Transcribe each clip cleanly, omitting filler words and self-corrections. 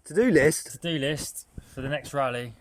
To-do list? To-do list for the next rally.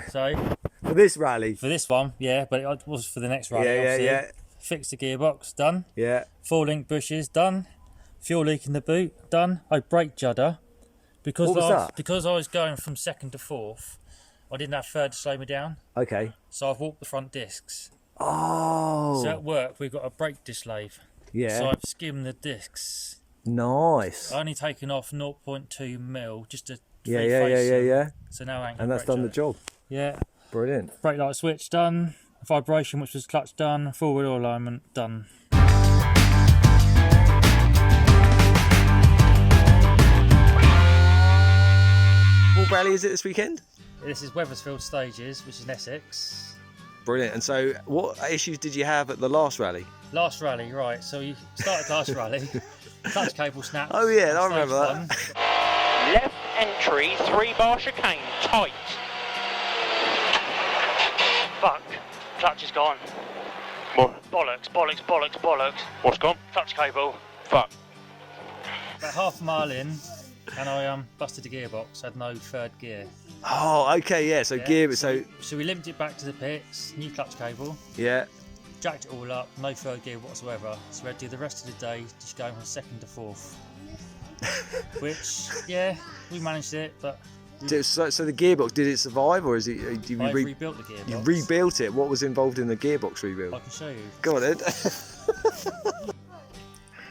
So For this rally? for this one, yeah, but it was for the next rally. Yeah. Fix the gearbox, done. Yeah. 4-link bushes, done. Fuel leak in the boot, done. Brake judder. Because What was that? Because I was going from second to fourth, I didn't have third to slow me down. Okay. So I've walked the front discs. Oh. So at work we've got a brake disc lathe. Yeah. So I've skimmed the discs. Nice. I only taken off 0.2 mil just to Yeah. So now I ain't got And that's brake done the judder. job. Yeah. Brilliant. Brake light switch done. Vibration, which was clutch, done. Full wheel alignment done. What rally is it this weekend? This is Wethersfield Stages, which is in Essex. Brilliant. And so what issues did you have at the last rally? Last rally, right. So you started last rally. Clutch cable snapped. Oh yeah, I on remember stage that. Left entry, 3-bar chicane, tight. Fuck, clutch is gone. What? Bollocks. What's gone? Clutch cable. Fuck. About half a mile in, and I busted the gearbox. Had no third gear. Oh, okay, yeah. So Yeah, gear, So we limped it back to the pits. New clutch cable. yeah. Jacked it all up. No third gear whatsoever. So we had to do the rest of the day just going from second to fourth. Which, yeah, we managed it, but So the gearbox, did it survive, or is it? Did I you rebuilt the gearbox. you rebuilt it? What was involved in the gearbox rebuild? I can show you. Go on, Ed.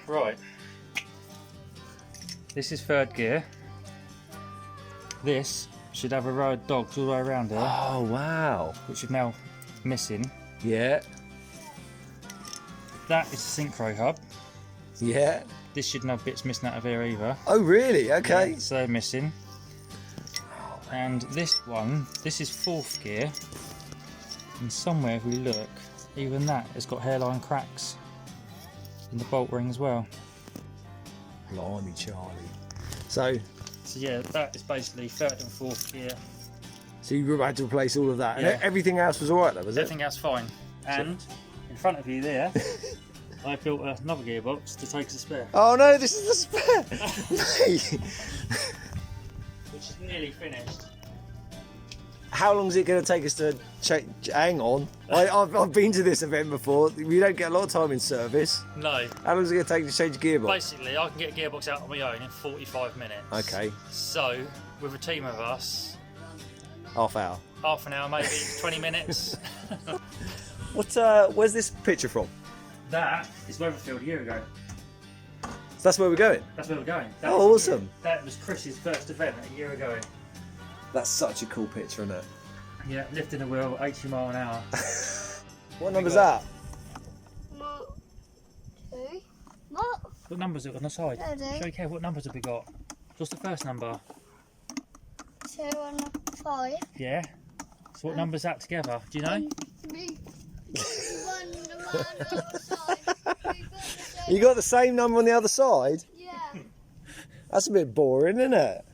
Right. This is third gear. This should have a row of dogs all the way around here, Oh wow. which is now missing. Yeah. That is a synchro hub. Yeah. This shouldn't have bits missing out of here either. Oh really? Okay. Yeah, so they're missing. And this one, this is fourth gear. And somewhere if we look, even that has got hairline cracks in the bolt ring as well. Blimey, Charlie. So yeah, that is basically third and fourth gear. you had to replace all of that, Yeah. and everything else was all right, though, was it? Everything else fine. And in front of you there, I built another gearbox to take as a spare. Oh no, this is the spare. Mate. Which is nearly finished. How long is it going to take us to hang on? I've been to this event before. We don't get a lot of time in service. No. How long is it going to take to change a gearbox? Basically, I can get a gearbox out on my own in 45 minutes. Okay. So, with a team of us, Half hour. half an hour, maybe 20 minutes. Where's this picture from? That is Wethersfield a year ago. So that's where we're going. That's where we're going. Oh, awesome. That was Chris's first event a year ago. That's such a cool picture, isn't it? Yeah, lifting the wheel 80 mile an hour. What number's that? Two. What? What numbers are on the side? Ready? Show you care, what numbers have we got? What's the first number? 2 and 5. Yeah. So what number's that together? Do you know? 3. 1 on the other side. We've got the same. You got the same number on the other side? Yeah. That's a bit boring, isn't it?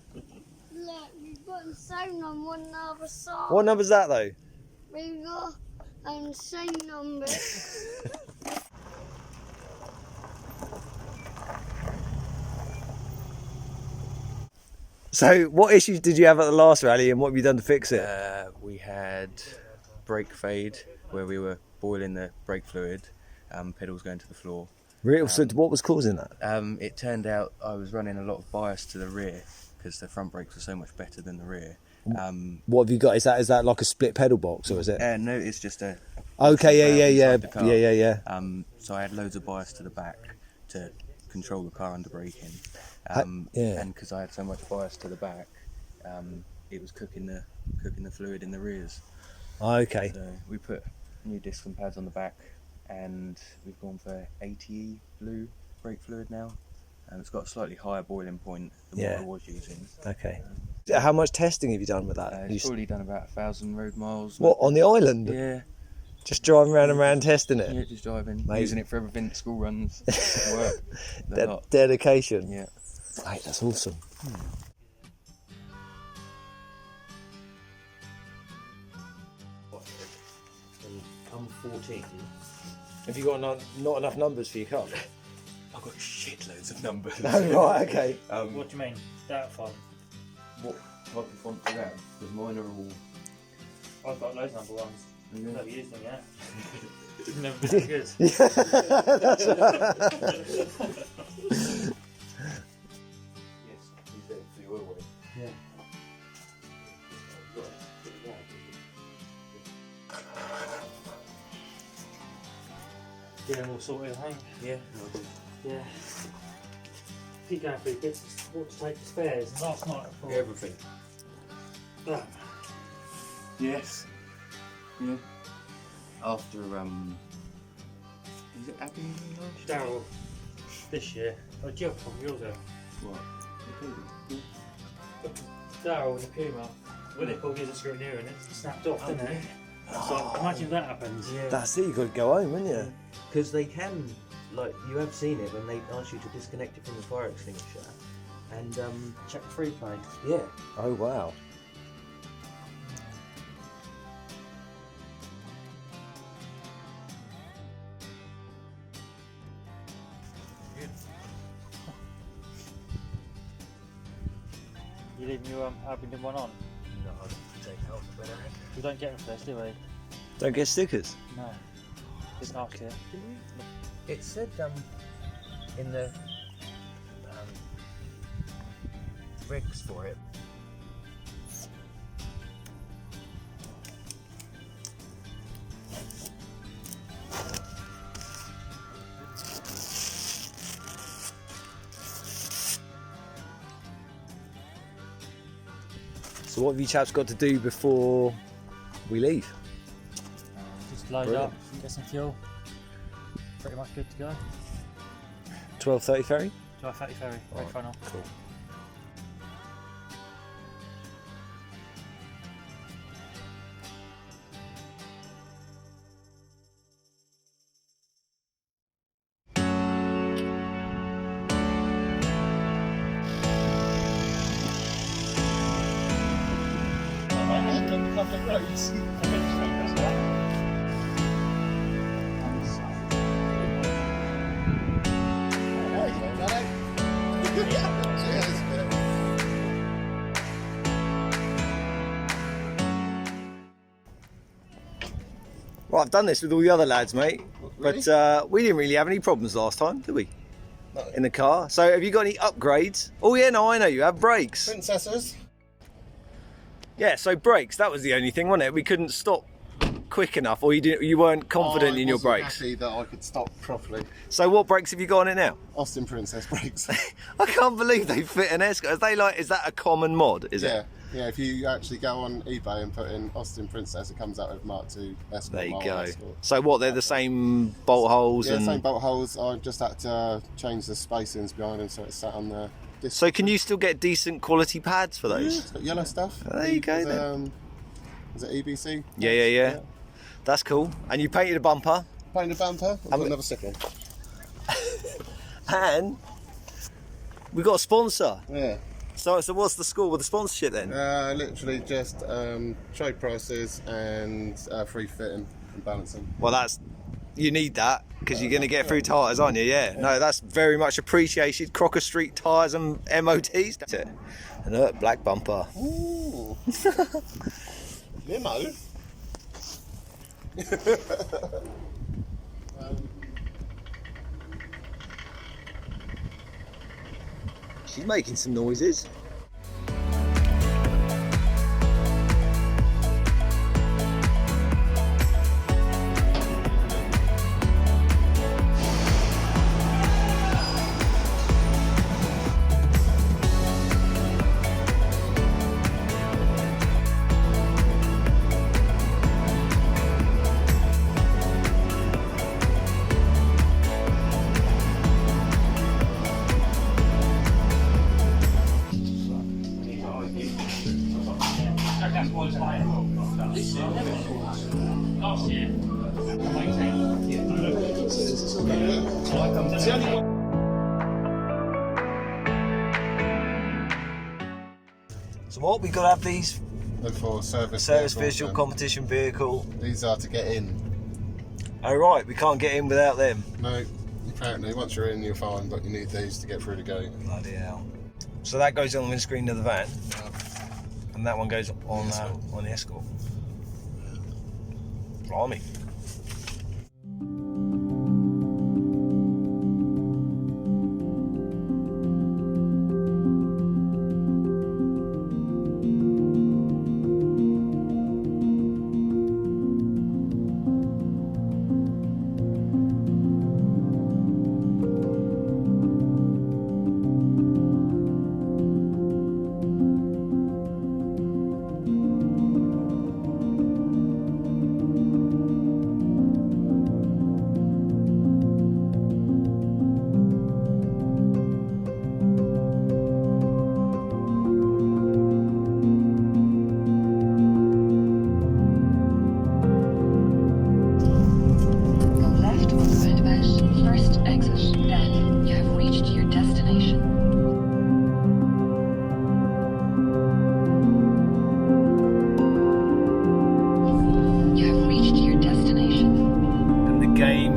Look, we've got the same on one other side. What number's that though? We've got the same number. So, what issues did you have at the last rally, and what have you done to fix it? We had brake fade where we were boiling the brake fluid, pedals going to the floor. Real. So, what was causing that? It turned out I was running a lot of bias to the rear because the front brakes were so much better than the rear. What have you got? Is that like a split pedal box, or is it? No, it's just a Okay, yeah. So I had loads of bias to the back to control the car under braking. Yeah. And because I had so much bias to the back, it was cooking the fluid in the rears. Okay. So we put new discs and pads on the back, and we've gone for 80 blue brake fluid now. And it's got a slightly higher boiling point than what I was using. Okay. How much testing have you done with that? It's already done about 1,000 road miles. What, on the island? Yeah. Just driving around and around testing it? Yeah, just driving. Amazing. Using it for everything, school runs, work. a lot. Dedication. Yeah. Mate, that's awesome. I'm 14. Have you got not enough numbers for your car? I've got shitloads of numbers. Oh, right, okay. What do you mean? That font? What type of font do you have? Because mine are all... I've got loads of number ones. Yeah. Never used them yet. Never been that good. That's right. Yes, use them for the oil weight. Yeah. Get them all sorted, I think. Yeah. Yeah. Keep going through bits of what to take to spares. And last night I thought, Everything. Yes. Yeah. After is it Abby last year? Daryl, this year. Oh, do you have from yours there? What? Daryl, the Puma, when it pulled his scrutineer in it, snapped off, didn't it? So imagine if that happens. Yeah. That's it, you got to go home, haven't you? Because they can, like, you have seen it when they ask you to disconnect it from the fire extinguisher. And, Check the free plate. yeah. Oh, wow. You leaving your Abingdon one on? No, I'll take out when I We don't get them first, do we? Don't get stickers. No. Didn't ask you. It said, in the, regs for it. So what have you chaps got to do before we leave? Just load Brilliant. up, get some fuel. Pretty much good to go. 12:30 ferry? Drive Fatty Ferry, right funnel. Cool. Well, I've done this with all the other lads, mate. But we didn't really have any problems last time, did we? No. In the car. So have you got any upgrades? Oh yeah, no, I know you have brakes. Princesses. Yeah, so brakes, that was the only thing, wasn't it? We couldn't stop quick enough, or you weren't confident in your brakes. Happy that I could stop properly. So what brakes have you got on it now? Austin Princess brakes. I can't believe they fit an escort. Is that a common mod, is yeah, it? yeah. If you actually go on eBay and put in Austin Princess, it comes out with Mark II escort. There you Mark go. Escort. So what, they're the same bolt holes? Yeah, and same bolt holes. I just had to change the spacings behind them so it's sat on the disc. So can you still get decent quality pads for Yeah, those? it's got yellow stuff. There you go then. Is it EBC? Yeah. That's cool. And you painted a bumper. Painted bumper. I've got another sticker. And we got a sponsor. Yeah. So what's the score with the sponsorship then? Literally just trade prices and free fitting and balancing. Well, you need that because you're going to get through tyres, aren't you? Yeah. No, that's very much appreciated. Crocker Street tyres and MOTs. That's it. And look, black bumper. Ooh. Limo. She's making some noises. Last year, So what, we've got to have these Look for service visual competition vehicle. These are to get in. Oh right, we can't get in without them. No, you Apparently, once you're in, you're fine, but you need these to get through the gate. Bloody hell. So that goes on the windscreen of the van, and that one goes on the escort. Blimey.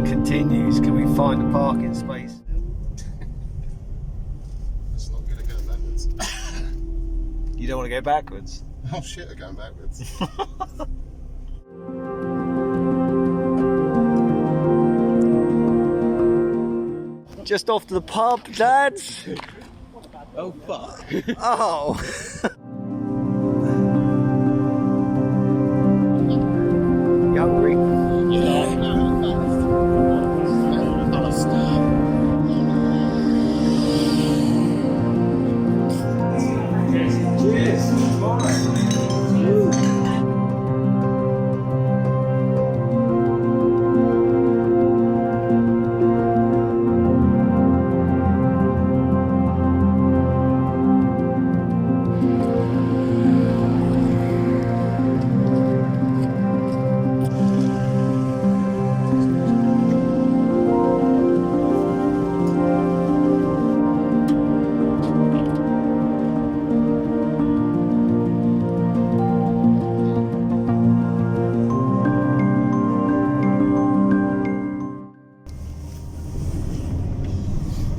Continues. Can we find a parking space? It's not good at going backwards. You don't want to go backwards? Oh shit, I'm going backwards. Just off to the pub, dads. Oh fuck! Oh. You hungry?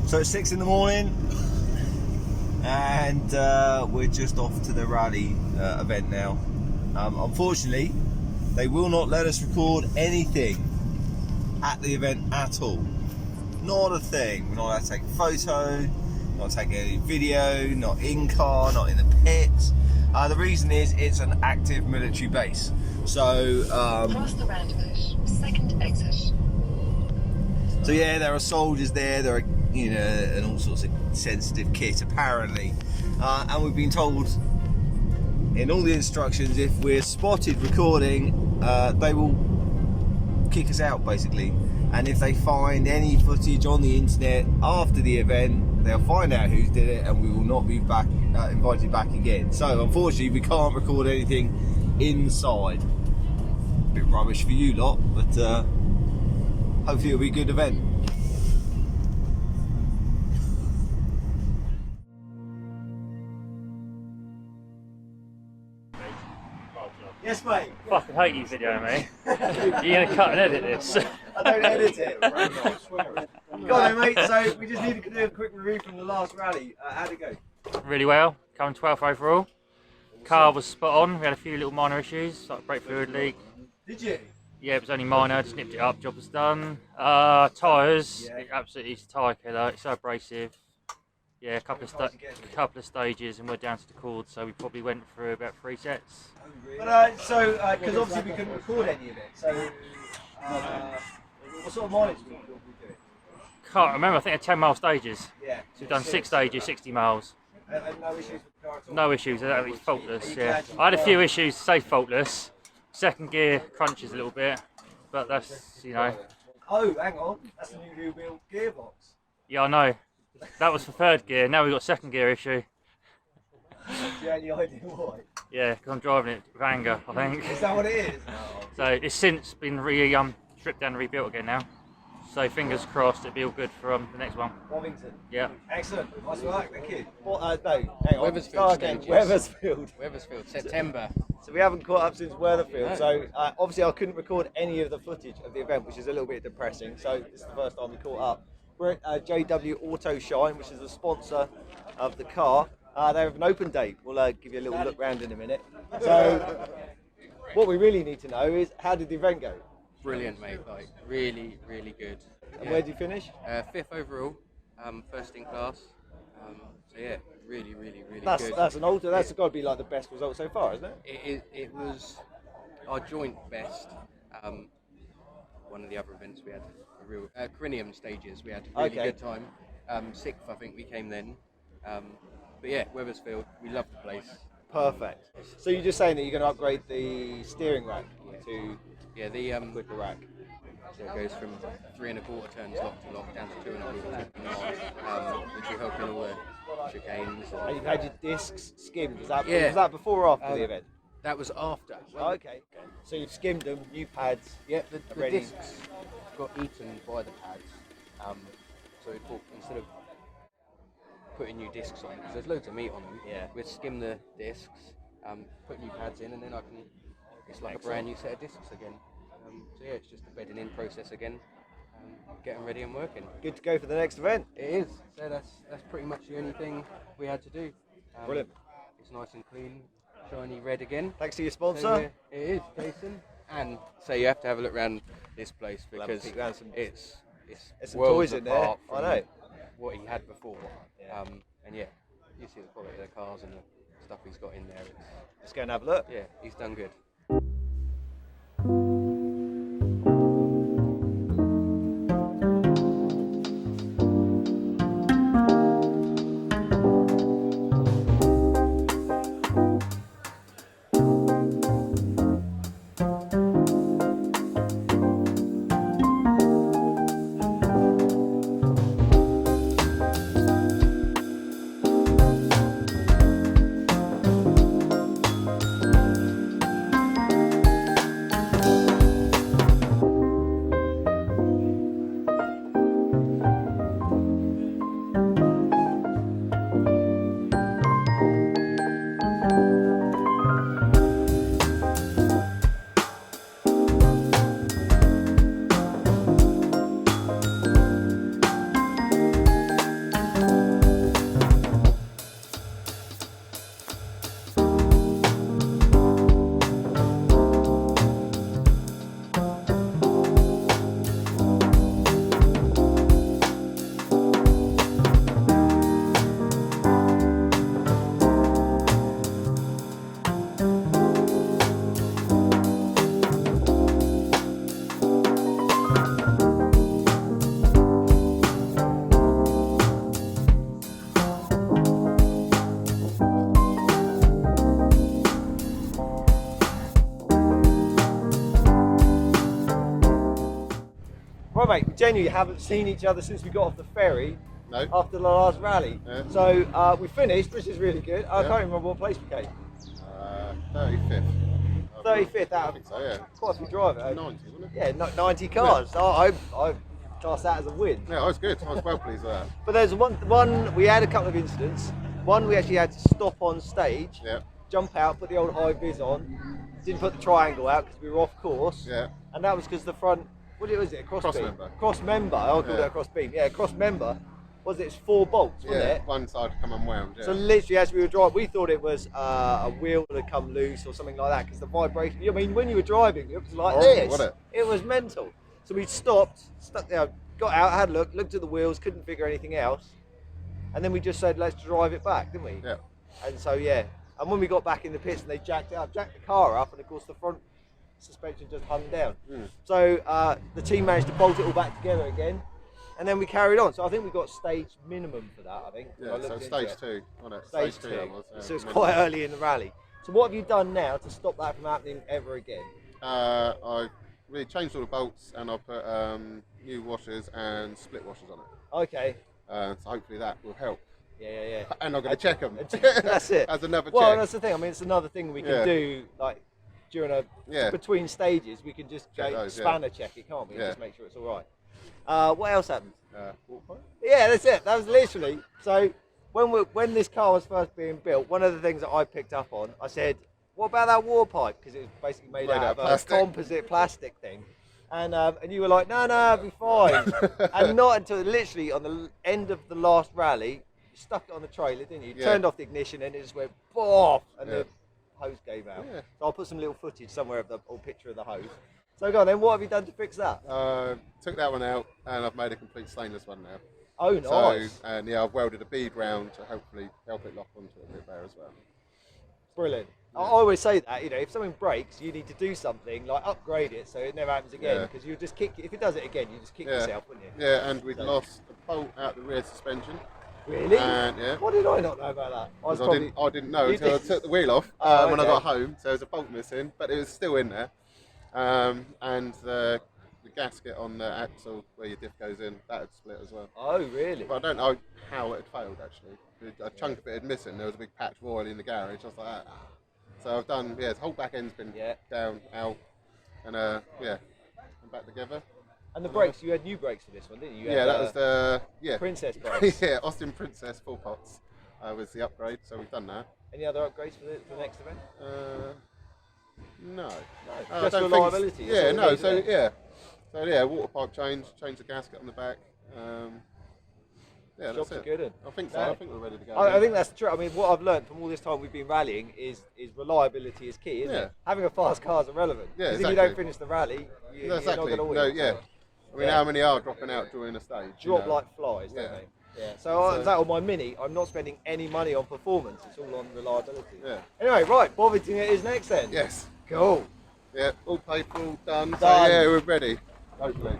So it's 6 in the morning, and we're just off to the rally event now. Unfortunately, they will not let us record anything at the event at all. Not a thing. We're not allowed to take a photo, not take any video, not in car, not in the pit. The reason is it's an active military base. So cross the roundabout, second exit. So yeah, there are soldiers there. There are, you know, and all sorts of sensitive kit apparently, and we've been told in all the instructions if we're spotted recording, they will kick us out basically, and if they find any footage on the internet after the event, they'll find out who did it, and we will not be back invited back again. So unfortunately we can't record anything inside. A bit rubbish for you lot, but hopefully it'll be a good event. Yes, mate. Fucking hate you video, mate. You're gonna cut and edit this. I don't edit it. Go on then, mate. So we just need to do a quick review from the last rally. How'd it go? Really well. Come 12th overall. Car was spot on. We had a few little minor issues, like brake fluid leak. Did you? Yeah, it was only minor. Just nipped it up. Job was done. Tyres, Yeah. absolutely tyre killer. It's so abrasive. Yeah, a couple of stages, and we're down to the cord, so we probably went through about 3 sets. But because obviously we couldn't record any of it. So what sort of mileage were we doing? Can't remember. I think they're 10-mile stages. Yeah. So we've done 6 stages, 60 miles. And no issues with the car at all. No issues. That was faultless. Yeah. I had a few issues. Say faultless. Second gear crunches a little bit, but that's, you know. Oh, hang on. That's a new rebuilt gearbox. Yeah, I know. That was for third gear. Now we've got second gear issue. Do you have any idea why? Yeah, because I'm driving it with anger, I think. Is that what it is? So it's since been stripped down and rebuilt again now. So fingers crossed it'll be all good for the next one. Bovington. Yeah. Excellent. Nice work, thank you. What? No, hang on. Wethersfield Start again. stages. Wethersfield. Wethersfield, September. So we haven't caught up since Wethersfield. So obviously I couldn't record any of the footage of the event, which is a little bit depressing. So this is the first time we caught up. We're at JW Auto Shine, which is the sponsor of the car. They have an open date. We'll give you a little look round in a minute. So, what we really need to know is, how did the event go? Brilliant, mate. Like, really, really good. And where did you finish? 5th overall, first in class. So yeah, really, really, really That's good. that's an older. That's got to be like the best result so far, isn't it? It was our joint best. One of the other events we had a real Corinium stages. We had a really good time. 6th, I think we came then. But yeah, Wethersfield. We love the place. Perfect. So you're just saying that you're going to upgrade the steering rack to the quicker rack. So it goes from 3 1/4 turns lock to lock down to 2 1/4, which will help in all the chicanes. And you've had your discs skimmed. Was that before or after the event? That was after. Okay. So you've skimmed them, new pads. Yep, the discs got eaten by the pads. So we thought, instead of putting new discs on, because there's loads of meat on them, we'd skim the discs, put new pads in, and then it's like a brand new set of discs again. So yeah, it's just the bedding in process again, getting ready and working. Good to go for the next event. It is. So that's pretty much the only thing we had to do. Brilliant. It's nice and clean, shiny red again. Thanks to your sponsor. So, it is, Jason. And so you have to have a look around this place, because it's some toys in there. I know. What he had before. And yeah, you see the quality of the cars and the stuff he's got in there. Let's go and have a look. Yeah, he's done good. Right, mate, genuinely haven't seen each other since we got off the ferry after the last rally. Yeah. So we finished, which is really good. I can't remember what place we came. 35th. 35th out I of think so, yeah. quite a few drivers. 90, wasn't it? Yeah, 90 cars. Yeah. I class that as a win. Yeah, I was good. I was well pleased with that. But there's one we had a couple of incidents. One we actually had to stop on stage, jump out, put the old high vis on, didn't put the triangle out because we were off course. Yeah. And that was because the front, what was it, a cross beam? member. Cross member, I'll call that a cross beam. Yeah, cross member. Was it? It's 4 bolts, wasn't it? One side come unwound. Yeah. So literally, as we were driving, we thought it was a wheel that had come loose or something like that, because the vibration. I mean, when you were driving, it was like this. Wasn't It was mental. So we stopped, stuck there, got out, had a look, looked at the wheels, couldn't figure anything else, and then we just said, let's drive it back, didn't we? Yeah. And so and when we got back in the pits and they jacked the car up, and of course the front suspension just hung down. So the team managed to bolt it all back together again. And then we carried on. So I think we got stage minimum for that, I think. Yeah, so stage 2, wasn't it? Stage 2. That was, So it's quite early in the rally. So what have you done now to stop that from happening ever again? I really changed all the bolts, and I put new washers and split washers on it. Okay. So hopefully that will help. Yeah. And I'm going to check them. That's it. As another well, check. that's the thing. I mean, it's another thing we can do, like during between stages, we can just spanner check it, can't we? And just make sure it's all right. What else happened? Yeah, that's it. That was literally. So when this car was first being built, one of the things that I picked up on, I said, "What about that water pipe?" Because it was basically made out of a composite plastic thing. And you were like, no, it'll be fine. And not until literally on the end of the last rally, you stuck it on the trailer, didn't you? You turned off the ignition and it just went boff, and the hose gave out. Yeah. So I'll put some little footage somewhere of the old picture of the hose. So go on then, what have you done to fix that? Took that one out, and I've made a complete stainless one now. Oh, nice. So, and yeah, I've welded a bead round to hopefully help it lock onto it a bit better as well. Brilliant. I always say that, you know, if something breaks, you need to do something, like upgrade it so it never happens again, because you just kick, if it does it again, you just kick yourself, wouldn't you? Yeah, and we'd lost a bolt out the rear suspension. Really? And, What did I not know about that? I didn't know until I took the wheel off when I got home, so there was a bolt missing, but it was still in there. And the gasket on the axle where your diff goes in, that had split as well. Oh, really? But I don't know how it had failed actually. A chunk of it had missing. There was a big patch of oil in the garage. I was like, so I've done, the whole back end's been down, out, and and back together. And the brakes, you had new brakes for this one, didn't you? That was the Princess brakes. Austin Princess 4 pots was the upgrade. So we've done that. Any other upgrades for the next event? No. Just reliability. So water pipe change the gasket on the back. Jobs are good. I think so. I think we're ready to go. I think that's true. I mean, what I've learned from all this time we've been rallying is reliability is key, isn't it? Having a fast car is irrelevant. Yeah, because if you don't finish the rally, you're not going to win. I mean, how many are dropping out during a stage? Drop like flies, don't they? Yeah. So that on my Mini, I'm not spending any money on performance. It's all on reliability. Yeah. Anyway, right, Bovington it is next then. Yes. Cool. Yeah, all paid for, all done. So yeah, we're ready. Hopefully.